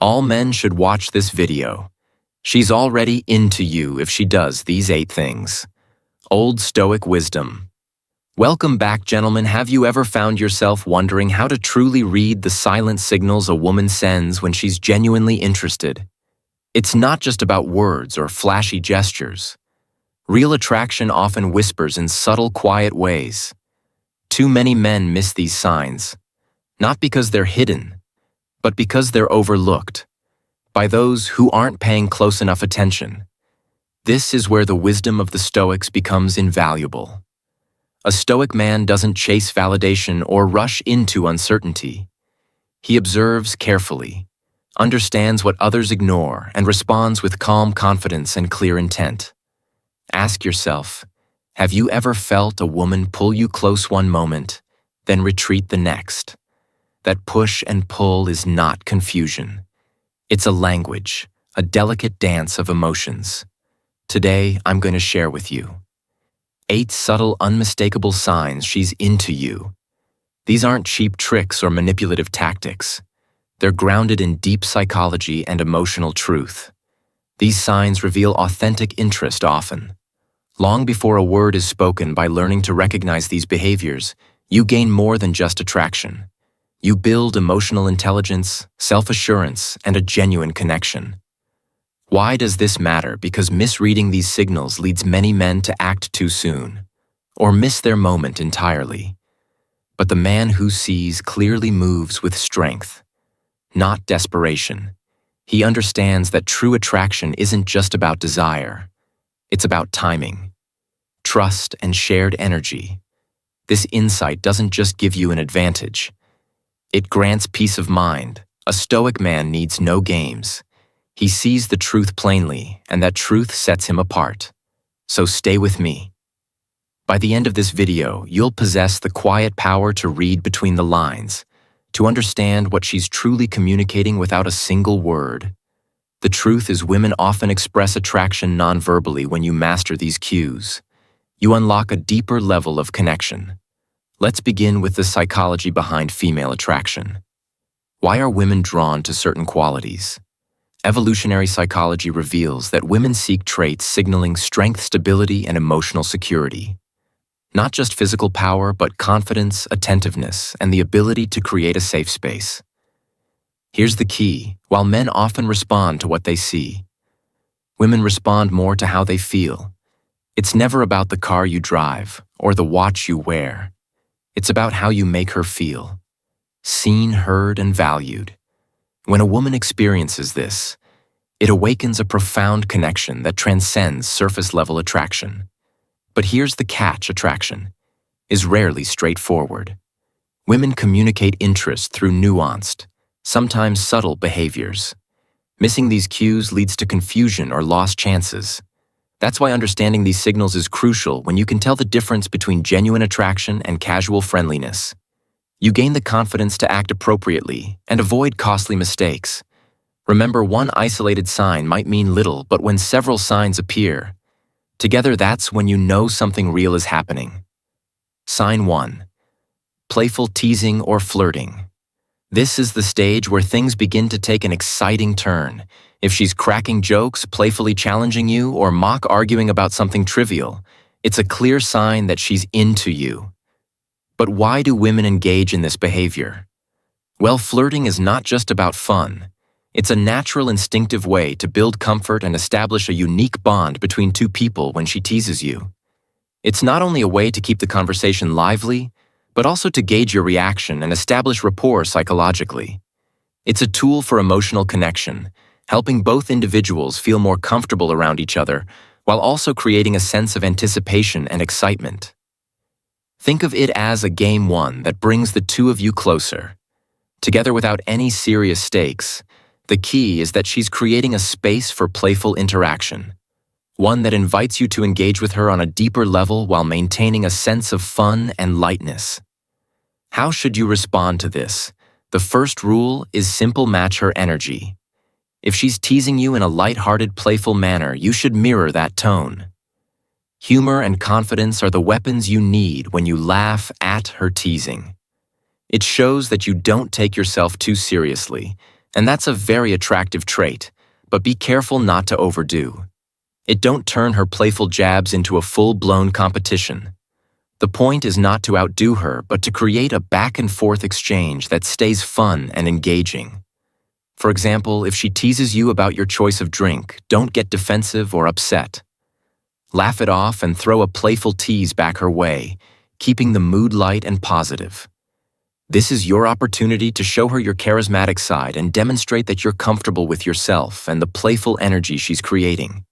All men should watch this video. She's already into you if she does these 8 things. Old Stoic Wisdom. Welcome back, gentlemen. Have you ever found yourself wondering how to truly read the silent signals a woman sends when she's genuinely interested? It's not just about words or flashy gestures. Real attraction often whispers in subtle, quiet ways. Too many men miss these signs, not because they're hidden, but because they're overlooked by those who aren't paying close enough attention. This is where the wisdom of the Stoics becomes invaluable. A Stoic man doesn't chase validation or rush into uncertainty. He observes carefully, understands what others ignore, and responds with calm confidence and clear intent. Ask yourself, have you ever felt a woman pull you close one moment, then retreat the next? That push and pull is not confusion. It's a language, a delicate dance of emotions. Today, I'm going to share with you 8 subtle, unmistakable signs she's into you. These aren't cheap tricks or manipulative tactics. They're grounded in deep psychology and emotional truth. These signs reveal authentic interest often. Long before a word is spoken, by learning to recognize these behaviors, you gain more than just attraction. You build emotional intelligence, self-assurance, and a genuine connection. Why does this matter? Because misreading these signals leads many men to act too soon, or miss their moment entirely. But the man who sees clearly moves with strength, not desperation. He understands that true attraction isn't just about desire. It's about timing, trust, and shared energy. This insight doesn't just give you an advantage. It grants peace of mind. A Stoic man needs no games. He sees the truth plainly, and that truth sets him apart. So stay with me. By the end of this video, you'll possess the quiet power to read between the lines, to understand what she's truly communicating without a single word. The truth is, women often express attraction non-verbally. When you master these cues, you unlock a deeper level of connection. Let's begin with the psychology behind female attraction. Why are women drawn to certain qualities? Evolutionary psychology reveals that women seek traits signaling strength, stability, and emotional security. Not just physical power, but confidence, attentiveness, and the ability to create a safe space. Here's the key. While men often respond to what they see, women respond more to how they feel. It's never about the car you drive or the watch you wear. It's about how you make her feel. Seen, heard, and valued. When a woman experiences this, it awakens a profound connection that transcends surface-level attraction. But here's the catch: attraction is rarely straightforward. Women communicate interest through nuanced, sometimes subtle behaviors. Missing these cues leads to confusion or lost chances. That's why understanding these signals is crucial. When you can tell the difference between genuine attraction and casual friendliness, you gain the confidence to act appropriately and avoid costly mistakes. Remember, one isolated sign might mean little, but when several signs appear together, that's when you know something real is happening. Sign 1. Playful teasing or flirting. This is the stage where things begin to take an exciting turn. If she's cracking jokes, playfully challenging you, or mock arguing about something trivial, it's a clear sign that she's into you. But why do women engage in this behavior? Well, flirting is not just about fun. It's a natural, instinctive way to build comfort and establish a unique bond between two people. When she teases you, it's not only a way to keep the conversation lively, but also to gauge your reaction and establish rapport psychologically. It's a tool for emotional connection, helping both individuals feel more comfortable around each other, while also creating a sense of anticipation and excitement. Think of it as a game one that brings the two of you closer, together without any serious stakes. The key is that she's creating a space for playful interaction, one that invites you to engage with her on a deeper level while maintaining a sense of fun and lightness. How should you respond to this? The first rule is simple: match her energy. If she's teasing you in a light-hearted, playful manner, you should mirror that tone. Humor and confidence are the weapons you need when you laugh at her teasing. It shows that you don't take yourself too seriously, And that's a very attractive trait, but be careful not to overdo. It don't turn her playful jabs into a full-blown competition. The point is not to outdo her, but to create a back-and-forth exchange that stays fun and engaging. For example, if she teases you about your choice of drink, don't get defensive or upset. Laugh it off and throw a playful tease back her way, keeping the mood light and positive. This is your opportunity to show her your charismatic side and demonstrate that you're comfortable with yourself and the playful energy she's creating.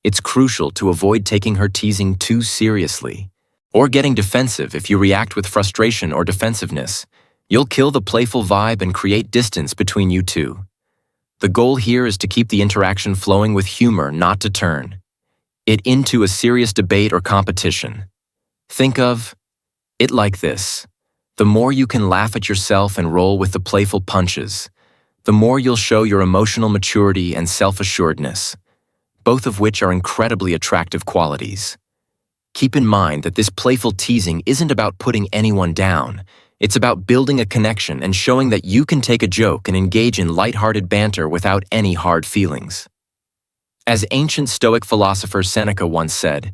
It's crucial to avoid taking her teasing too seriously, or getting defensive. If you react with frustration or defensiveness, you'll kill the playful vibe and create distance between you two. The goal here is to keep the interaction flowing with humor, not to turn it into a serious debate or competition. Think of it like this. The more you can laugh at yourself and roll with the playful punches, the more you'll show your emotional maturity and self-assuredness, both of which are incredibly attractive qualities. Keep in mind that this playful teasing isn't about putting anyone down. It's about building a connection and showing that you can take a joke and engage in lighthearted banter without any hard feelings. As ancient Stoic philosopher Seneca once said,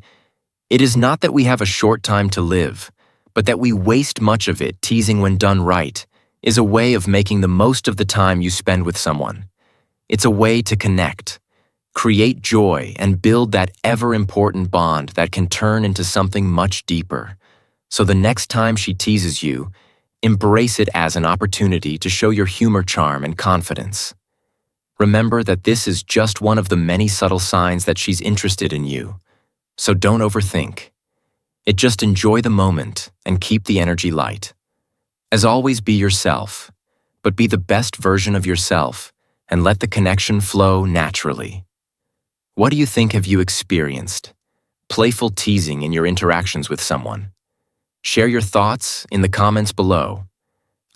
"It is not that we have a short time to live, but that we waste much of it. Teasing, when done right, is a way of making the most of the time you spend with someone. It's a way to connect, create joy, and build that ever-important bond that can turn into something much deeper. So the next time she teases you, embrace it as an opportunity to show your humor, charm, and confidence. Remember that this is just one of the many subtle signs that she's interested in you. So don't overthink. Just enjoy the moment and keep the energy light. As always, be yourself, but be the best version of yourself and let the connection flow naturally." What do you think? Have you experienced playful teasing in your interactions with someone? Share your thoughts in the comments below.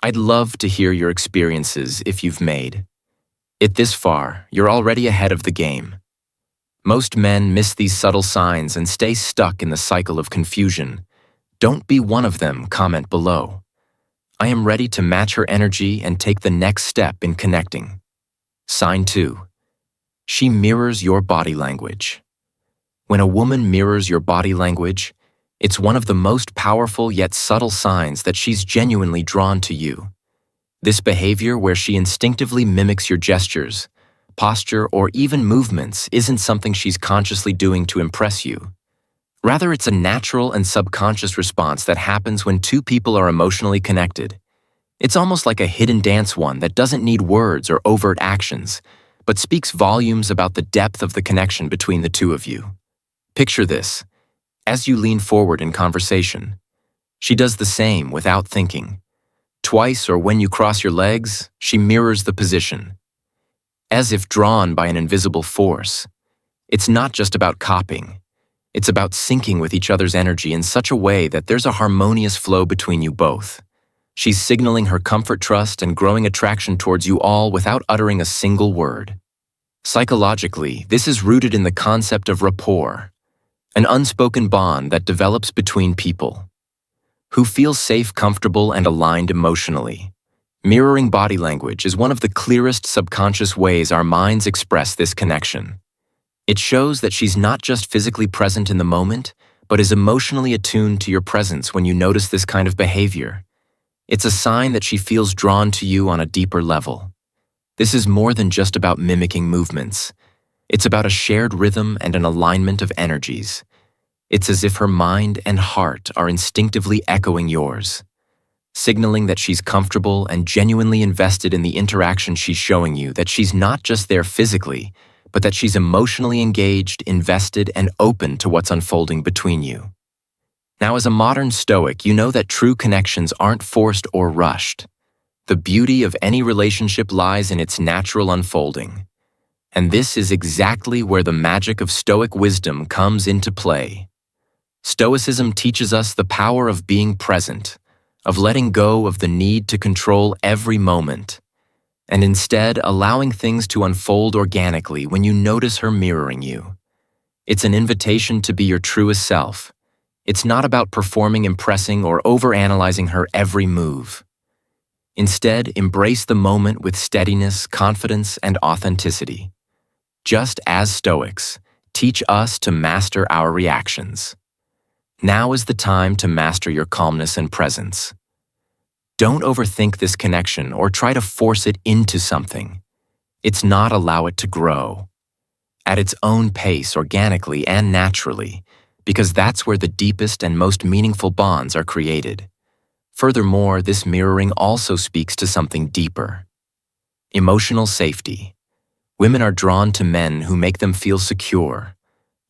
I'd love to hear your experiences. If you've made it this far, you're already ahead of the game. Most men miss these subtle signs and stay stuck in the cycle of confusion. Don't be one of them. Comment below. I am ready to match her energy and take the next step in connecting. Sign 2. She mirrors your body language. When a woman mirrors your body language, it's one of the most powerful yet subtle signs that she's genuinely drawn to you. This behavior, where she instinctively mimics your gestures, posture, or even movements, isn't something she's consciously doing to impress you. Rather, it's a natural and subconscious response that happens when two people are emotionally connected. It's almost like a hidden dance, one that doesn't need words or overt actions, but speaks volumes about the depth of the connection between the two of you. Picture this. As you lean forward in conversation, she does the same without thinking. Twice, or when you cross your legs, she mirrors the position, as if drawn by an invisible force. It's not just about copying. It's about syncing with each other's energy in such a way that there's a harmonious flow between you both. She's signaling her comfort, trust, and growing attraction towards you, all without uttering a single word. Psychologically, this is rooted in the concept of rapport, an unspoken bond that develops between people who feel safe, comfortable, and aligned emotionally. Mirroring body language is one of the clearest subconscious ways our minds express this connection. It shows that she's not just physically present in the moment, but is emotionally attuned to your presence. When you notice this kind of behavior, it's a sign that she feels drawn to you on a deeper level. This is more than just about mimicking movements. It's about a shared rhythm and an alignment of energies. It's as if her mind and heart are instinctively echoing yours, signaling that she's comfortable and genuinely invested in the interaction. She's showing you that she's not just there physically, but that she's emotionally engaged, invested, and open to what's unfolding between you. Now, as a modern Stoic, you know that true connections aren't forced or rushed. The beauty of any relationship lies in its natural unfolding. And this is exactly where the magic of Stoic wisdom comes into play. Stoicism teaches us the power of being present, of letting go of the need to control every moment, and instead allowing things to unfold organically. When you notice her mirroring you, it's an invitation to be your truest self. It's not about performing, impressing, or overanalyzing her every move. Instead, embrace the moment with steadiness, confidence, and authenticity. Just as Stoics teach us to master our reactions, now is the time to master your calmness and presence. Don't overthink this connection or try to force it into something. It's not allow it to grow at its own pace, organically and naturally, because that's where the deepest and most meaningful bonds are created. Furthermore, this mirroring also speaks to something deeper: emotional safety. Women are drawn to men who make them feel secure,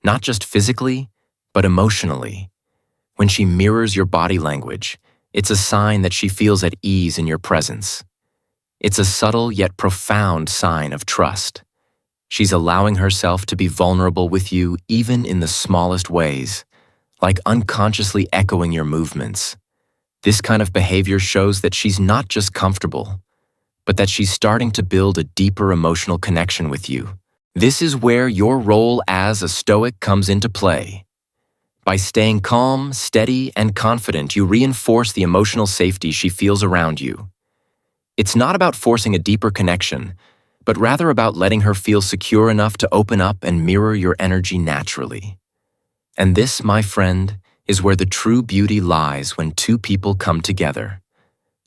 not just physically, but emotionally. When she mirrors your body language, it's a sign that she feels at ease in your presence. It's a subtle yet profound sign of trust. She's allowing herself to be vulnerable with you even in the smallest ways, like unconsciously echoing your movements. This kind of behavior shows that she's not just comfortable, but that she's starting to build a deeper emotional connection with you. This is where your role as a Stoic comes into play. By staying calm, steady, and confident, you reinforce the emotional safety she feels around you. It's not about forcing a deeper connection, but rather about letting her feel secure enough to open up and mirror your energy naturally. And this, my friend, is where the true beauty lies when two people come together.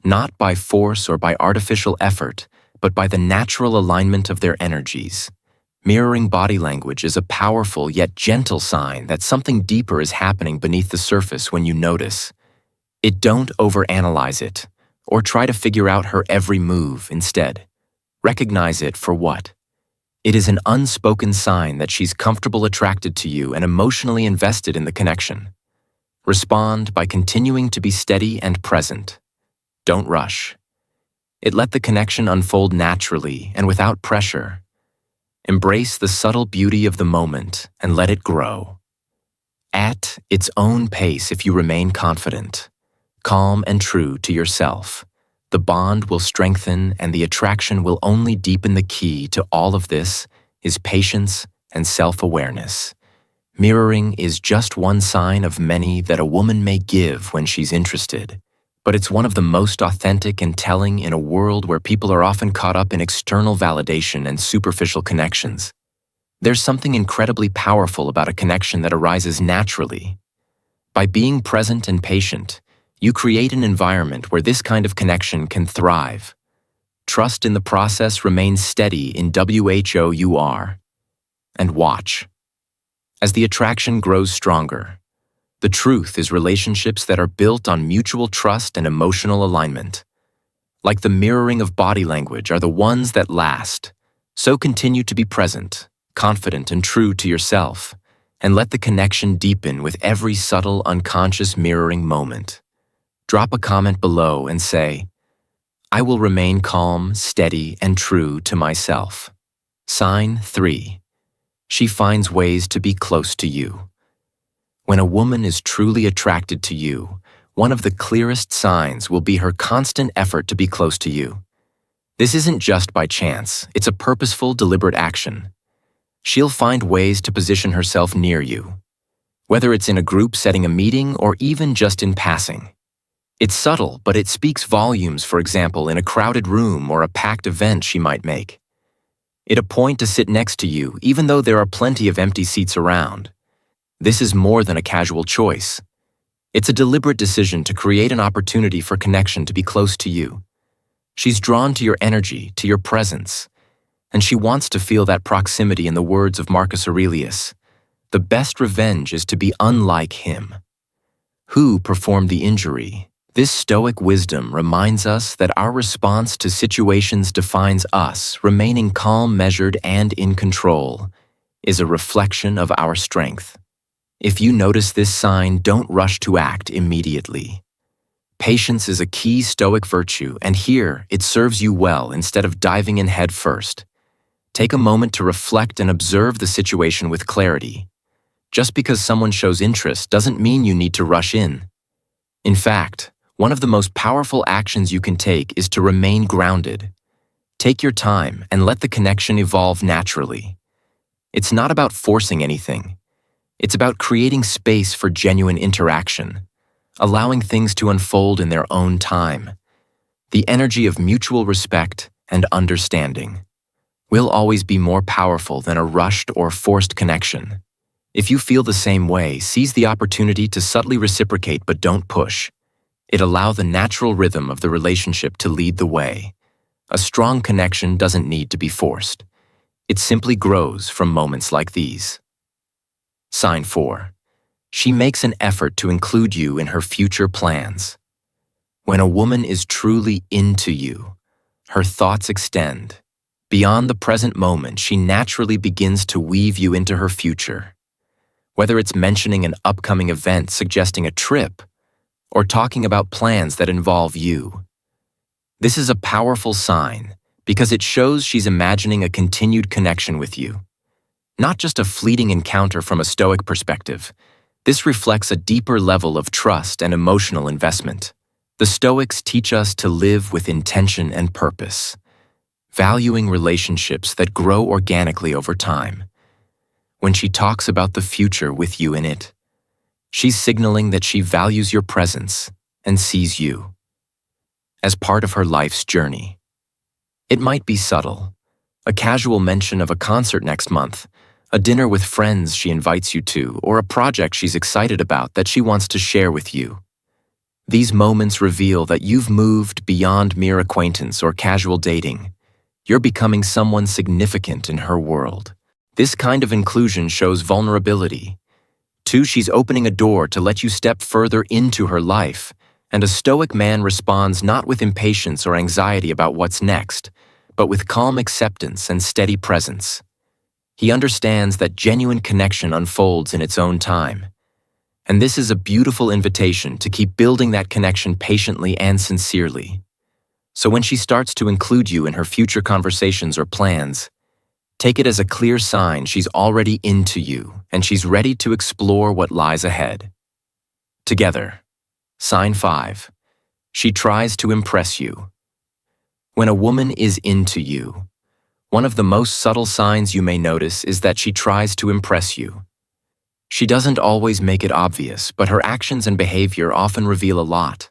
Not by force or by artificial effort, but by the natural alignment of their energies. Mirroring body language is a powerful yet gentle sign that something deeper is happening beneath the surface when you notice. Don't overanalyze it, or try to figure out her every move. Instead, recognize it for what it is: an unspoken sign that she's comfortable, attracted to you, and emotionally invested in the connection. Respond by continuing to be steady and present. Don't rush. Let the connection unfold naturally and without pressure. Embrace the subtle beauty of the moment and let it grow. At its own pace, if you remain confident, calm, and true to yourself, the bond will strengthen and the attraction will only deepen. The key to all of this is patience and self-awareness. Mirroring is just one sign of many that a woman may give when she's interested, but it's one of the most authentic and telling in a world where people are often caught up in external validation and superficial connections. There's something incredibly powerful about a connection that arises naturally. By being present and patient, you create an environment where this kind of connection can thrive. Trust in the process, remains steady in WHOUR, and watch. As the attraction grows stronger, the truth is relationships that are built on mutual trust and emotional alignment. Like the mirroring of body language are the ones that last. So continue to be present, confident, and true to yourself, and let the connection deepen with every subtle, unconscious mirroring moment. Drop a comment below and say, "I will remain calm, steady, and true to myself." Sign 3. She finds ways to be close to you. When a woman is truly attracted to you, one of the clearest signs will be her constant effort to be close to you. This isn't just by chance, it's a purposeful, deliberate action. She'll find ways to position herself near you, whether it's in a group setting, a meeting, or even just in passing. It's subtle, but it speaks volumes. For example, in a crowded room or a packed event, she might make it a point to sit next to you, even though there are plenty of empty seats around. This is more than a casual choice. It's a deliberate decision to create an opportunity for connection, to be close to you. She's drawn to your energy, to your presence, and she wants to feel that proximity. In the words of Marcus Aurelius, the best revenge is to be unlike him who performed the injury. This Stoic wisdom reminds us that our response to situations defines us. Remaining calm, measured, and in control is a reflection of our strength. If you notice this sign, don't rush to act immediately. Patience is a key Stoic virtue, and here it serves you well. Instead of diving in head first, take a moment to reflect and observe the situation with clarity. Just because someone shows interest doesn't mean you need to rush in. In fact, one of the most powerful actions you can take is to remain grounded. Take your time and let the connection evolve naturally. It's not about forcing anything. It's about creating space for genuine interaction, allowing things to unfold in their own time. The energy of mutual respect and understanding will always be more powerful than a rushed or forced connection. If you feel the same way, seize the opportunity to subtly reciprocate but don't push. Allow the natural rhythm of the relationship to lead the way. A strong connection doesn't need to be forced. It simply grows from moments like these. Sign 4. She makes an effort to include you in her future plans. When a woman is truly into you, her thoughts extend. Beyond the present moment, she naturally begins to weave you into her future. Whether it's mentioning an upcoming event, suggesting a trip, or talking about plans that involve you. This is a powerful sign because it shows she's imagining a continued connection with you. Not just a fleeting encounter from a Stoic perspective. This reflects a deeper level of trust and emotional investment. The Stoics teach us to live with intention and purpose, valuing relationships that grow organically over time. When she talks about the future with you in it, she's signaling that she values your presence and sees you as part of her life's journey. It might be subtle, a casual mention of a concert next month, a dinner with friends she invites you to, or a project she's excited about that she wants to share with you. These moments reveal that you've moved beyond mere acquaintance or casual dating. You're becoming someone significant in her world. This kind of inclusion shows vulnerability. 2, she's opening a door to let you step further into her life, and a Stoic man responds not with impatience or anxiety about what's next, but with calm acceptance and steady presence. He understands that genuine connection unfolds in its own time. And this is a beautiful invitation to keep building that connection patiently and sincerely. So when she starts to include you in her future conversations or plans, take it as a clear sign she's already into you and she's ready to explore what lies ahead. Together. Sign 5. She tries to impress you. When a woman is into you, one of the most subtle signs you may notice is that she tries to impress you. She doesn't always make it obvious, but her actions and behavior often reveal a lot.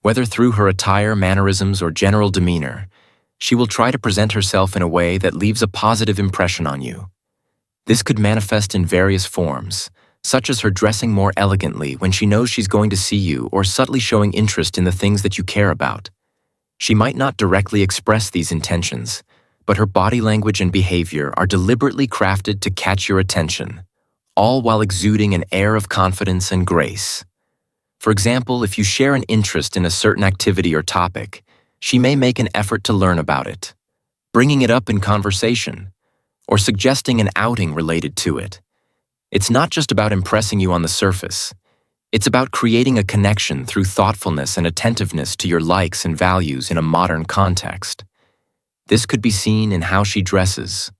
Whether through her attire, mannerisms, or general demeanor, she will try to present herself in a way that leaves a positive impression on you. This could manifest in various forms, such as her dressing more elegantly when she knows she's going to see you, or subtly showing interest in the things that you care about. She might not directly express these intentions, but her body language and behavior are deliberately crafted to catch your attention, all while exuding an air of confidence and grace. For example, if you share an interest in a certain activity or topic, she may make an effort to learn about it, bringing it up in conversation, or suggesting an outing related to it. It's not just about impressing you on the surface. It's about creating a connection through thoughtfulness and attentiveness to your likes and values in a modern context. This could be seen in how she dresses,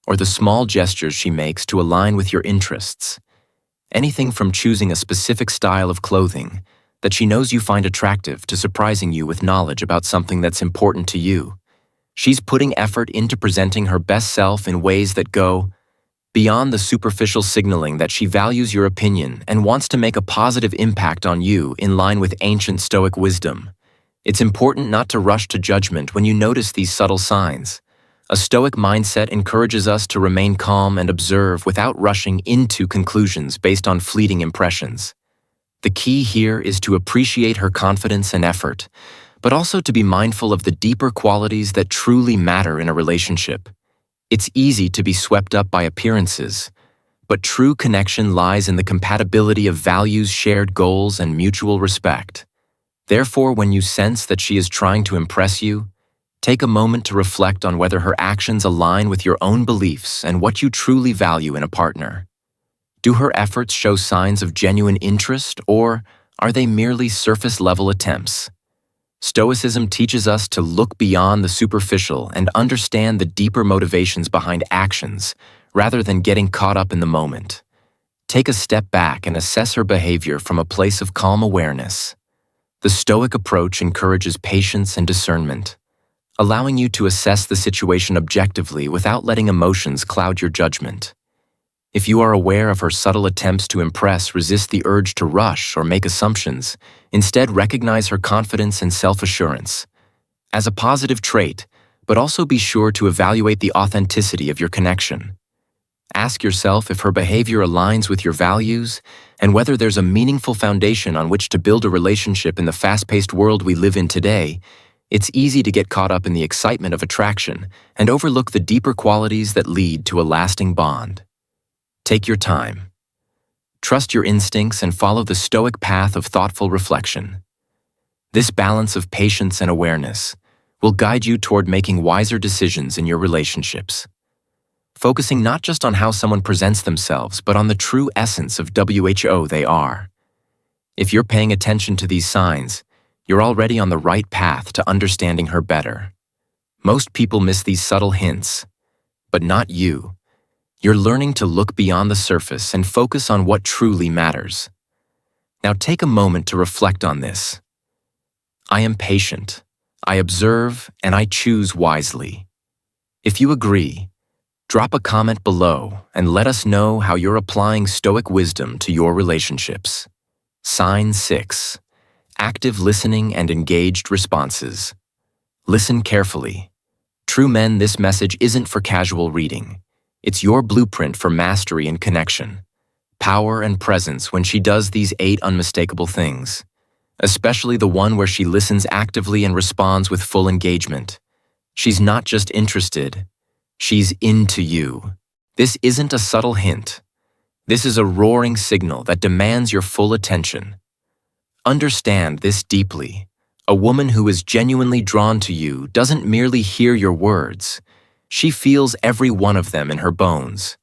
or the small gestures she makes to align with your interests. Anything from choosing a specific style of clothing that she knows you find attractive to surprising you with knowledge about something that's important to you. She's putting effort into presenting her best self in ways that go beyond the superficial signaling that she values your opinion and wants to make a positive impact on you in line with ancient Stoic wisdom. It's important not to rush to judgment when you notice these subtle signs. A Stoic mindset encourages us to remain calm and observe without rushing into conclusions based on fleeting impressions. The key here is to appreciate her confidence and effort, but also to be mindful of the deeper qualities that truly matter in a relationship. It's easy to be swept up by appearances, but true connection lies in the compatibility of values, shared goals, and mutual respect. Therefore, when you sense that she is trying to impress you, take a moment to reflect on whether her actions align with your own beliefs and what you truly value in a partner. Do her efforts show signs of genuine interest, or are they merely surface-level attempts? Stoicism teaches us to look beyond the superficial and understand the deeper motivations behind actions, rather than getting caught up in the moment. Take a step back and assess her behavior from a place of calm awareness. The Stoic approach encourages patience and discernment, allowing you to assess the situation objectively without letting emotions cloud your judgment. If you are aware of her subtle attempts to impress, resist the urge to rush or make assumptions. Instead, recognize her confidence and self-assurance. as a positive trait, but also be sure to evaluate the authenticity of your connection. Ask yourself if her behavior aligns with your values and whether there's a meaningful foundation on which to build a relationship in the fast-paced world we live in today. It's easy to get caught up in the excitement of attraction and overlook the deeper qualities that lead to a lasting bond. Take your time. Trust your instincts and follow the stoic path of thoughtful reflection. This balance of patience and awareness will guide you toward making wiser decisions in your relationships, focusing not just on how someone presents themselves, but on the true essence of who they are. If you're paying attention to these signs, you're already on the right path to understanding her better. Most people miss these subtle hints, but not you. You're learning to look beyond the surface and focus on what truly matters. Now take a moment to reflect on this. I am patient, I observe, and I choose wisely. If you agree, drop a comment below and let us know how you're applying Stoic wisdom to your relationships. Sign 6. Active listening and engaged responses. Listen carefully. True men, this message isn't for casual reading. It's your blueprint for mastery and connection. Power and presence when she does these 8 unmistakable things, especially the one where she listens actively and responds with full engagement. She's not just interested, she's into you. This isn't a subtle hint. This is a roaring signal that demands your full attention. Understand this deeply. A woman who is genuinely drawn to you doesn't merely hear your words. She feels every one of them in her bones.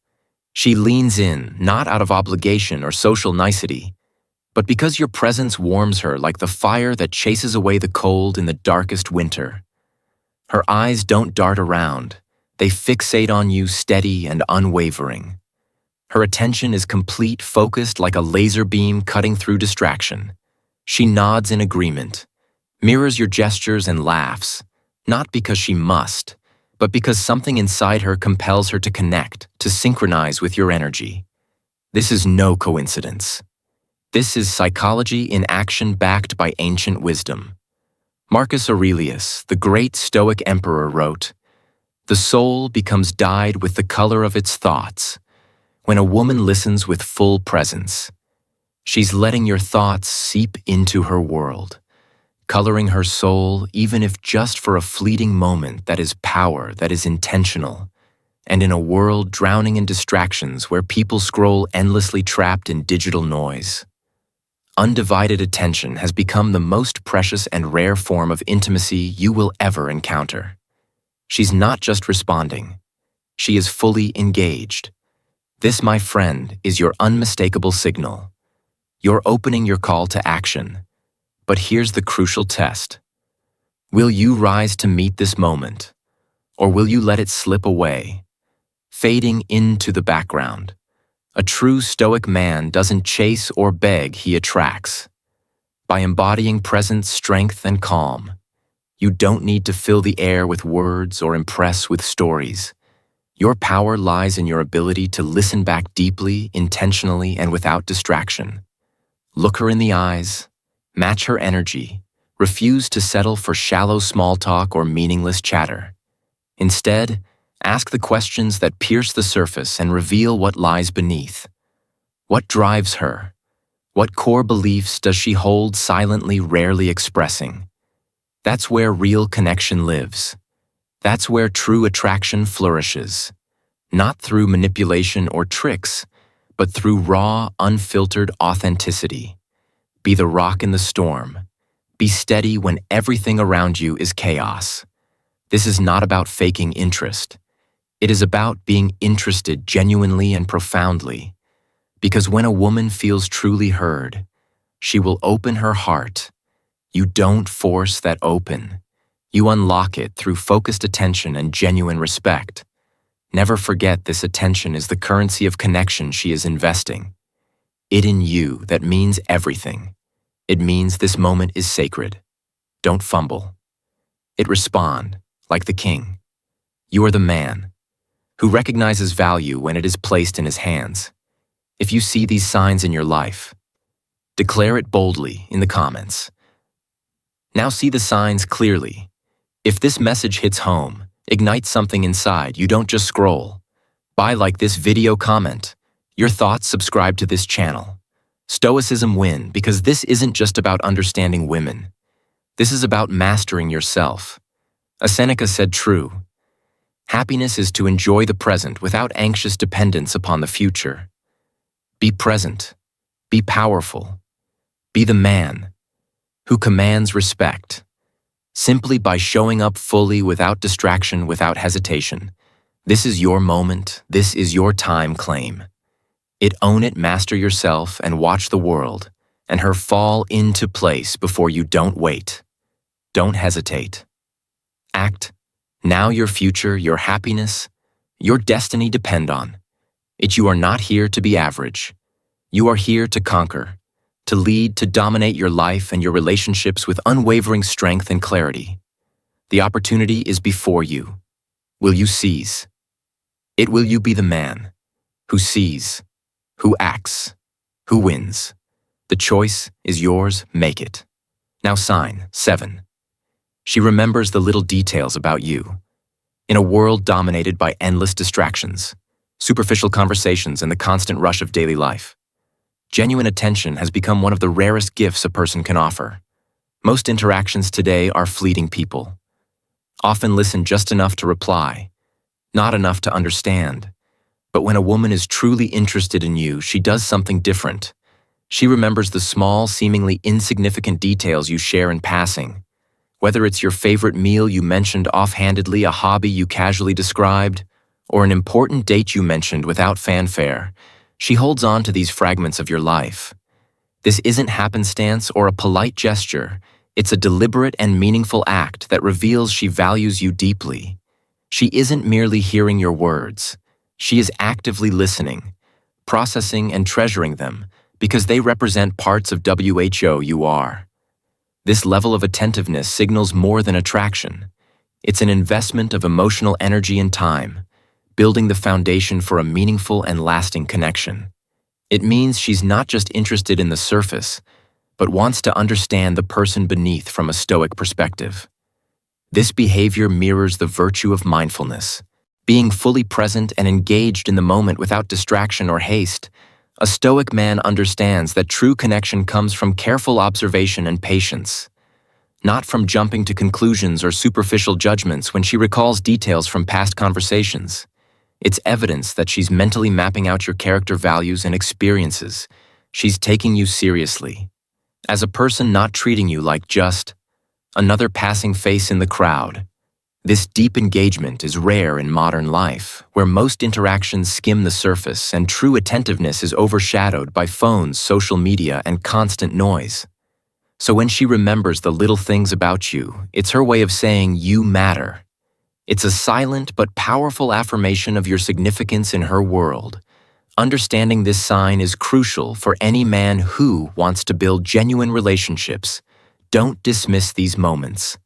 She leans in, not out of obligation or social nicety, but because your presence warms her like the fire that chases away the cold in the darkest winter. Her eyes don't dart around. They fixate on you, steady and unwavering. Her attention is complete, focused like a laser beam cutting through distraction. She nods in agreement, mirrors your gestures and laughs, not because she must, but because something inside her compels her to connect, to synchronize with your energy. This is no coincidence. This is psychology in action backed by ancient wisdom. Marcus Aurelius, the great Stoic emperor, wrote, "The soul becomes dyed with the color of its thoughts. When a woman listens with full presence, she's letting your thoughts seep into her world, coloring her soul even if just for a fleeting moment. That is power, that is intentional. And in a world drowning in distractions where people scroll endlessly trapped in digital noise, undivided attention has become the most precious and rare form of intimacy you will ever encounter. She's not just responding. She is fully engaged. This, my friend, is your unmistakable signal. You're opening your call to action. But here's the crucial test. Will you rise to meet this moment, or will you let it slip away, fading into the background? A true Stoic man doesn't chase or beg, he attracts. By embodying presence, strength, and calm, you don't need to fill the air with words or impress with stories. Your power lies in your ability to listen back deeply, intentionally, and without distraction. Look her in the eyes, match her energy, refuse to settle for shallow small talk or meaningless chatter. Instead, ask the questions that pierce the surface and reveal what lies beneath. What drives her? What core beliefs does she hold silently, rarely expressing? That's where real connection lives. That's where true attraction flourishes. Not through manipulation or tricks, but through raw, unfiltered authenticity. Be the rock in the storm. Be steady when everything around you is chaos. This is not about faking interest. It is about being interested genuinely and profoundly. Because when a woman feels truly heard, she will open her heart. You don't force that open. You unlock it through focused attention and genuine respect. Never forget, this attention is the currency of connection she is investing. It in you that means everything. It means this moment is sacred. Don't fumble. It respond, like the king. You are the man who recognizes value when it is placed in his hands. If you see these signs in your life, declare it boldly in the comments. Now see the signs clearly. If this message hits home, ignites something inside, you don't just scroll. Like this video, comment your thoughts, subscribe to this channel. Stoicism win, because this isn't just about understanding women. This is about mastering yourself. A Seneca said true. Happiness is to enjoy the present without anxious dependence upon the future. Be present. Be powerful. Be the man who commands respect. Simply by showing up fully, without distraction, without hesitation. This is your moment. This is your time. Claim it, own it, master yourself, and watch the world and her fall into place before you. Don't wait. Don't hesitate. Act. Now your future, your happiness, your destiny depend on it. You are not here to be average. You are here to conquer, to lead, to dominate your life and your relationships with unwavering strength and clarity. The opportunity is before you. Will you seize it? Will you be the man who sees, who acts, who wins? The choice is yours. Make it. Now sign 7. She remembers the little details about you. In a world dominated by endless distractions, superficial conversations, and the constant rush of daily life, genuine attention has become one of the rarest gifts a person can offer. Most interactions today are fleeting. People often listen just enough to reply, not enough to understand. But when a woman is truly interested in you, she does something different. She remembers the small, seemingly insignificant details you share in passing. Whether it's your favorite meal you mentioned offhandedly, a hobby you casually described, or an important date you mentioned without fanfare, she holds on to these fragments of your life. This isn't happenstance or a polite gesture. It's a deliberate and meaningful act that reveals she values you deeply. She isn't merely hearing your words. She is actively listening, processing and treasuring them, because they represent parts of who you are. This level of attentiveness signals more than attraction. It's an investment of emotional energy and time, building the foundation for a meaningful and lasting connection. It means she's not just interested in the surface, but wants to understand the person beneath from a Stoic perspective. This behavior mirrors the virtue of mindfulness, being fully present and engaged in the moment without distraction or haste. A Stoic man understands that true connection comes from careful observation and patience, not from jumping to conclusions or superficial judgments. When she recalls details from past conversations, it's evidence that she's mentally mapping out your character, values, and experiences. She's taking you seriously as a person, not treating you like just another passing face in the crowd. This deep engagement is rare in modern life, where most interactions skim the surface and true attentiveness is overshadowed by phones, social media, and constant noise. So when she remembers the little things about you, it's her way of saying you matter. It's a silent but powerful affirmation of your significance in her world. Understanding this sign is crucial for any man who wants to build genuine relationships. Don't dismiss these moments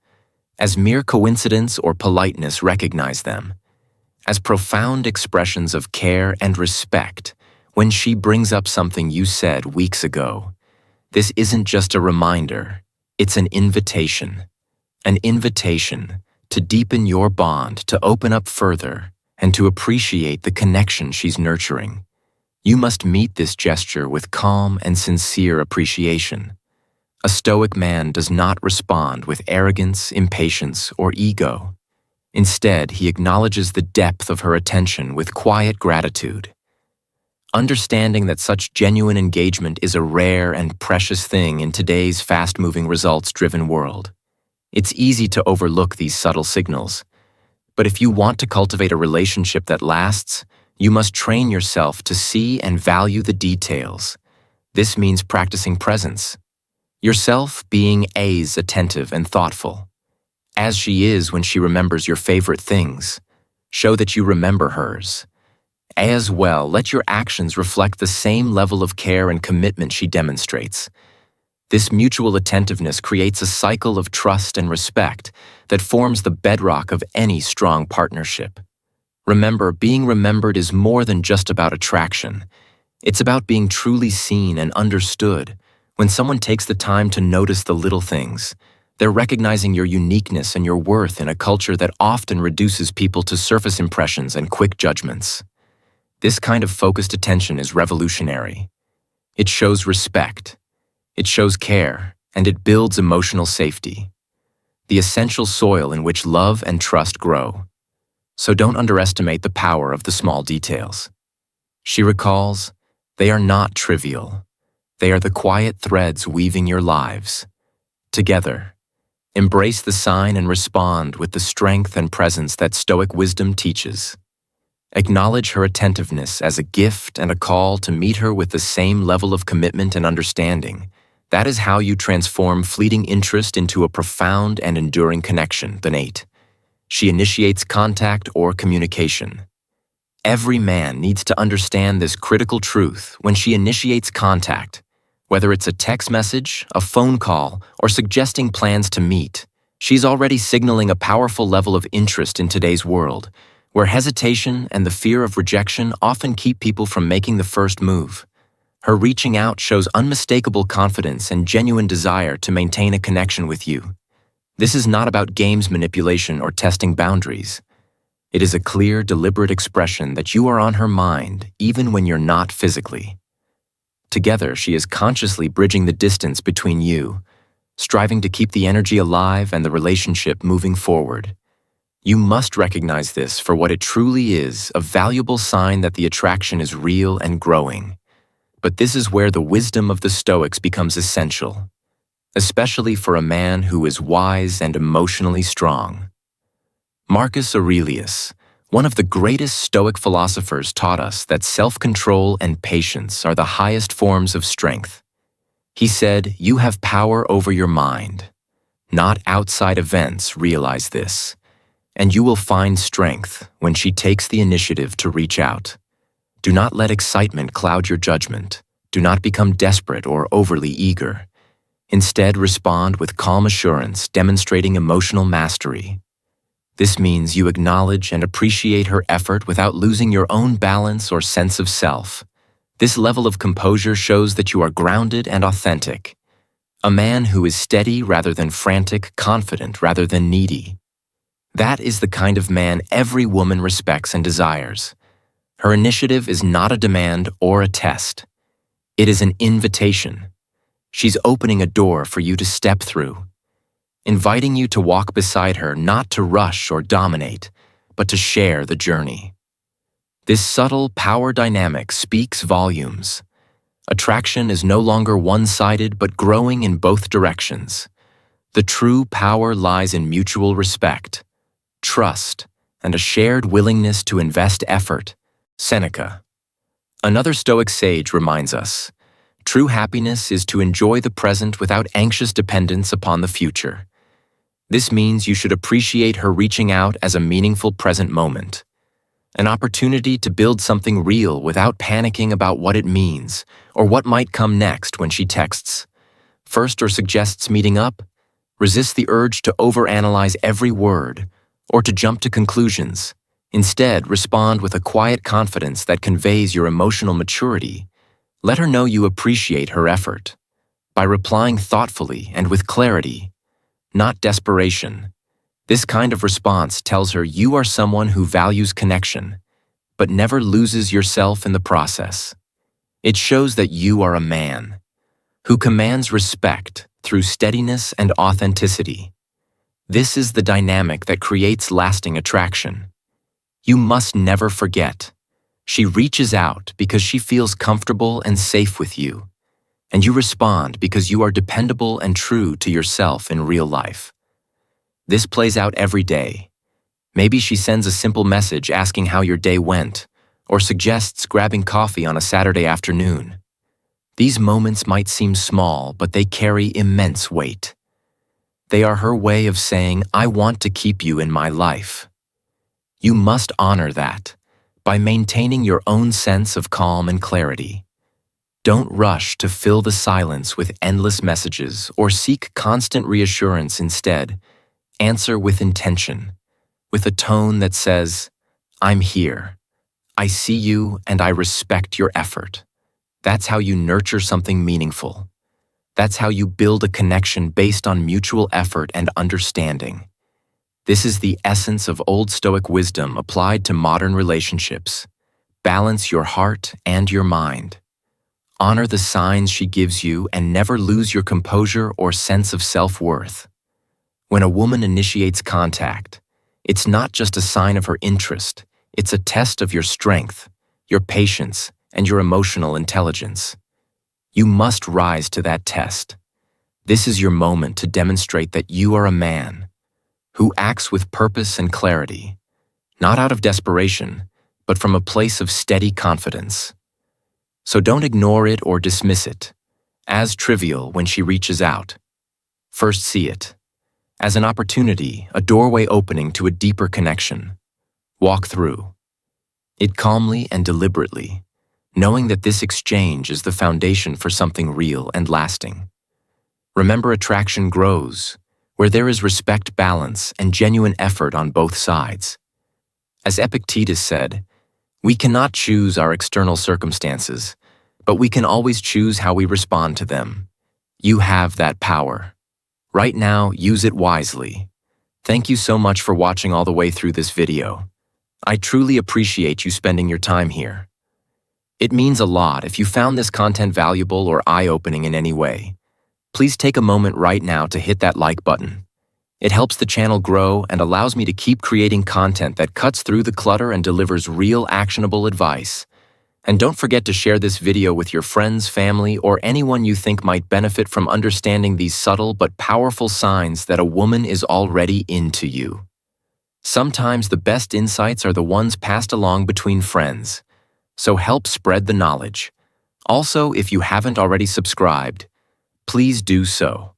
as mere coincidence or politeness. Recognize them as profound expressions of care and respect. When she brings up something you said weeks ago, this isn't just a reminder, it's an invitation. An invitation to deepen your bond, to open up further, and to appreciate the connection she's nurturing. You must meet this gesture with calm and sincere appreciation. A Stoic man does not respond with arrogance, impatience, or ego. Instead, he acknowledges the depth of her attention with quiet gratitude. Understanding that such genuine engagement is a rare and precious thing in today's fast-moving, results-driven world. It's easy to overlook these subtle signals. But if you want to cultivate a relationship that lasts, you must train yourself to see and value the details. This means practicing presence. Yourself being as attentive and thoughtful as she is when she remembers your favorite things. Show that you remember hers. As well, let your actions reflect the same level of care and commitment she demonstrates. This mutual attentiveness creates a cycle of trust and respect that forms the bedrock of any strong partnership. Remember, being remembered is more than just about attraction. It's about being truly seen and understood. When someone takes the time to notice the little things, They're recognizing your uniqueness and your worth in a culture that often reduces people to surface impressions and quick judgments. This kind of focused attention is revolutionary. It shows respect, it shows care, and it builds emotional safety, the essential soil in which love and trust grow. So don't underestimate the power of the small details. She recalls, they are not trivial. They are the quiet threads weaving your lives. Together, embrace the sign and respond with the strength and presence that Stoic wisdom teaches. Acknowledge her attentiveness as a gift and a call to meet her with the same level of commitment and understanding. That is how you transform fleeting interest into a profound and enduring connection. Then 8. She initiates contact or communication. Every man needs to understand this critical truth when she initiates contact. Whether it's a text message, a phone call, or suggesting plans to meet, she's already signaling a powerful level of interest in today's world, where hesitation and the fear of rejection often keep people from making the first move. Her reaching out shows unmistakable confidence and genuine desire to maintain a connection with you. This is not about games manipulation or testing boundaries. It is a clear, deliberate expression that you are on her mind, even when you're not physically. Together, she is consciously bridging the distance between you, striving to keep the energy alive and the relationship moving forward. You must recognize this for what it truly is, a valuable sign that the attraction is real and growing. But this is where the wisdom of the Stoics becomes essential, especially for a man who is wise and emotionally strong. Marcus Aurelius, one of the greatest Stoic philosophers, taught us that self-control and patience are the highest forms of strength. He said, "You have power over your mind. Not outside events realize this, and you will find strength when she takes the initiative to reach out. Do not let excitement cloud your judgment. Do not become desperate or overly eager. Instead, respond with calm assurance, demonstrating emotional mastery. This means you acknowledge and appreciate her effort without losing your own balance or sense of self. This level of composure shows that you are grounded and authentic. A man who is steady rather than frantic, confident rather than needy. That is the kind of man every woman respects and desires. Her initiative is not a demand or a test. It is an invitation. She's opening a door for you to step through, inviting you to walk beside her, not to rush or dominate, but to share the journey. This subtle power dynamic speaks volumes. Attraction is no longer one-sided but growing in both directions. The true power lies in mutual respect, trust, and a shared willingness to invest effort. Seneca. Another Stoic sage reminds us, true happiness is to enjoy the present without anxious dependence upon the future. This means you should appreciate her reaching out as a meaningful present moment, an opportunity to build something real without panicking about what it means or what might come next when she texts. First or suggests meeting up, resist the urge to overanalyze every word or to jump to conclusions. Instead, respond with a quiet confidence that conveys your emotional maturity. Let her know you appreciate her effort. By replying thoughtfully and with clarity, not desperation, this kind of response tells her you are someone who values connection, but never loses yourself in the process. It shows that you are a man who commands respect through steadiness and authenticity. This is the dynamic that creates lasting attraction. You must never forget, she reaches out because she feels comfortable and safe with you, and you respond because you are dependable and true to yourself in real life. This plays out every day. Maybe she sends a simple message asking how your day went, or suggests grabbing coffee on a Saturday afternoon. These moments might seem small, but they carry immense weight. They are her way of saying, "I want to keep you in my life." You must honor that by maintaining your own sense of calm and clarity. Don't rush to fill the silence with endless messages or seek constant reassurance. Instead, answer with intention, with a tone that says, "I'm here. I see you and I respect your effort." That's how you nurture something meaningful. That's how you build a connection based on mutual effort and understanding. This is the essence of old Stoic wisdom applied to modern relationships. Balance your heart and your mind. Honor the signs she gives you and never lose your composure or sense of self-worth. When a woman initiates contact, it's not just a sign of her interest, it's a test of your strength, your patience, and your emotional intelligence. You must rise to that test. This is your moment to demonstrate that you are a man who acts with purpose and clarity, not out of desperation, but from a place of steady confidence. So don't ignore it or dismiss it as trivial when she reaches out. First, see it as an opportunity, a doorway opening to a deeper connection. Walk through it calmly and deliberately, knowing that this exchange is the foundation for something real and lasting. Remember, attraction grows where there is respect, balance, and genuine effort on both sides. As Epictetus said, we cannot choose our external circumstances, but we can always choose how we respond to them. You have that power. Right now, use it wisely. Thank you so much for watching all the way through this video. I truly appreciate you spending your time here. It means a lot if you found this content valuable or eye-opening in any way. Please take a moment right now to hit that like button. It helps the channel grow and allows me to keep creating content that cuts through the clutter and delivers real actionable advice. And don't forget to share this video with your friends, family, or anyone you think might benefit from understanding these subtle but powerful signs that a woman is already into you. Sometimes the best insights are the ones passed along between friends, so help spread the knowledge. Also, if you haven't already subscribed, please do so.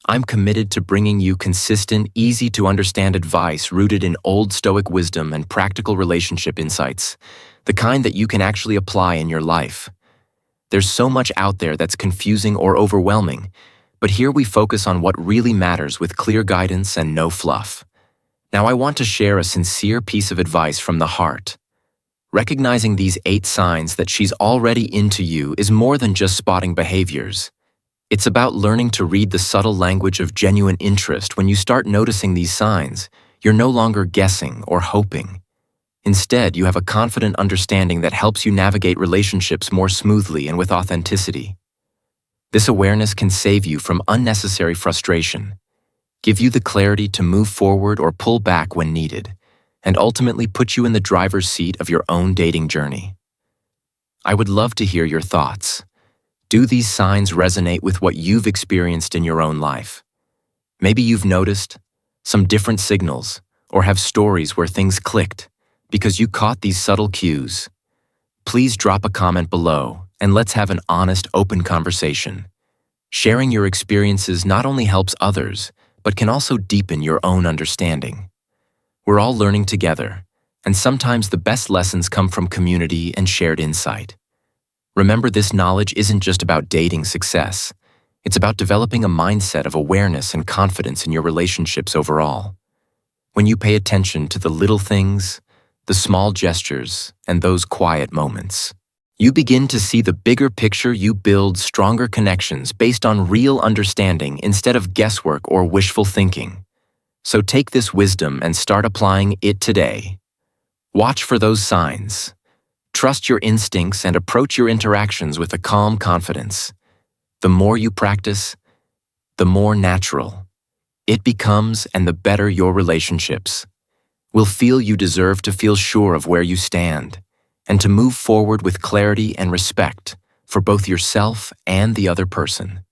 I'm committed to bringing you consistent, easy-to-understand advice rooted in old Stoic wisdom and practical relationship insights, the kind that you can actually apply in your life. There's so much out there that's confusing or overwhelming, but here we focus on what really matters with clear guidance and no fluff. Now I want to share a sincere piece of advice from the heart. Recognizing these 8 signs that she's already into you is more than just spotting behaviors. It's about learning to read the subtle language of genuine interest. When you start noticing these signs, you're no longer guessing or hoping. Instead, you have a confident understanding that helps you navigate relationships more smoothly and with authenticity. This awareness can save you from unnecessary frustration, give you the clarity to move forward or pull back when needed, and ultimately put you in the driver's seat of your own dating journey. I would love to hear your thoughts. Do these signs resonate with what you've experienced in your own life? Maybe you've noticed some different signals or have stories where things clicked because you caught these subtle cues. Please drop a comment below and let's have an honest, open conversation. Sharing your experiences not only helps others, but can also deepen your own understanding. We're all learning together, and sometimes the best lessons come from community and shared insight. Remember, this knowledge isn't just about dating success. It's about developing a mindset of awareness and confidence in your relationships overall. When you pay attention to the little things, the small gestures, and those quiet moments, you begin to see the bigger picture. You build stronger connections based on real understanding instead of guesswork or wishful thinking. So take this wisdom and start applying it today. Watch for those signs. Trust your instincts and approach your interactions with a calm confidence. The more you practice, the more natural it becomes, and the better your relationships will feel. You deserve to feel sure of where you stand and to move forward with clarity and respect for both yourself and the other person.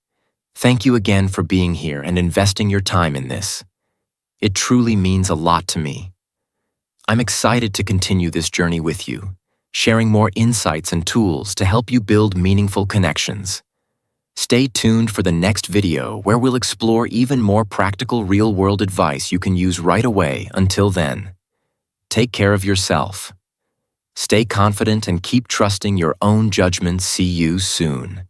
Thank you again for being here and investing your time in this. It truly means a lot to me. I'm excited to continue this journey with you, sharing more insights and tools to help you build meaningful connections. Stay tuned for the next video where we'll explore even more practical real-world advice you can use right away. Until then, take care of yourself. Stay confident and keep trusting your own judgment. See you soon.